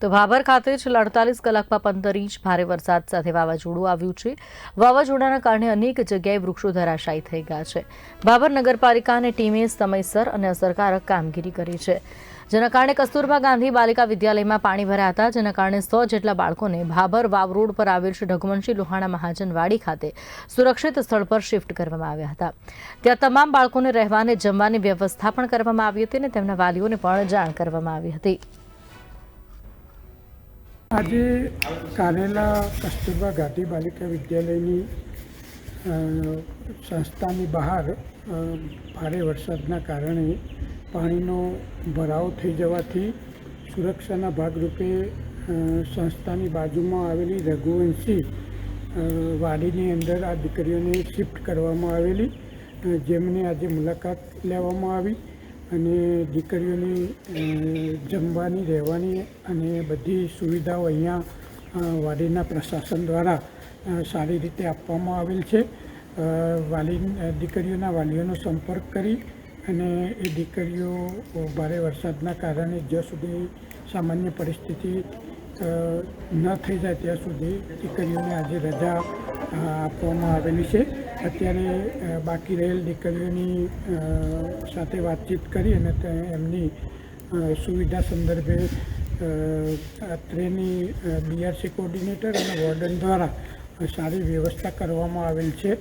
તો ભાભર ખાતે છેલ્લા 48 કલાકમાં 15 ઇંચ ભારે વરસાદ સાથે વાવાઝોડું આવ્યું છે। વાવાઝોડાના કારણે અનેક જગ્યાએ વૃક્ષો ધરાશાયી થઈ ગયા છે। ભાભર નગરપાલિકા અને ટીમે સમયસર અને અસરકારક કામગીરી કરી છે, જેના કારણે કસ્તુરબા ગાંધી બાલિકા વિદ્યાલયમાં પાણી ભરાયા હતા, જેના કારણે 100 જેટલા બાળકોને ભાભર વાવ રોડ પર આવેલ શ્રી રઘુવંશી લોહાણા મહાજનવાડી ખાતે સુરક્ષિત સ્થળ પર શિફ્ટ કરવામાં આવ્યા હતા। ત્યાં તમામ બાળકોને રહેવા અને જમવાની વ્યવસ્થા પણ કરવામાં આવી હતી અને તેમના વાલીઓને પણ જાણ કરવામાં આવી હતી। આજે કારેલા કસ્તુરબા ગાંધી બાલિકા વિદ્યાલયની સંસ્થાની બહાર ભારે વરસાદના કારણે પાણીનો ભરાવો થઈ જવાથી સુરક્ષાના ભાગરૂપે સંસ્થાની બાજુમાં આવેલી રઘુવંશી વાડીની અંદર આ દીકરીઓને શિફ્ટ કરવામાં આવેલી, જેમને આજે મુલાકાત લેવામાં આવી અને દીકરીઓની જમવાની, રહેવાની અને બધી સુવિધાઓ અહીંયા વાડીના પ્રશાસન દ્વારા સારી રીતે આપવામાં આવેલ છે। દીકરીઓના વાલીઓનો સંપર્ક કરી અને એ દીકરીઓ ભારે વરસાદના કારણે જ્યાં સુધી સામાન્ય પરિસ્થિતિ ન થઈ જાય ત્યાં સુધી દીકરીઓને આજે રજા આપવામાં આવેલી છે। અત્યારે બાકી રહેલ દીકરીઓની સાથે વાતચીત કરી અને એમની સુવિધા સંદર્ભે અત્રેની બીઆરસી કોઓર્ડિનેટર અને વોર્ડન દ્વારા સારી વ્યવસ્થા કરવામાં આવેલ છે।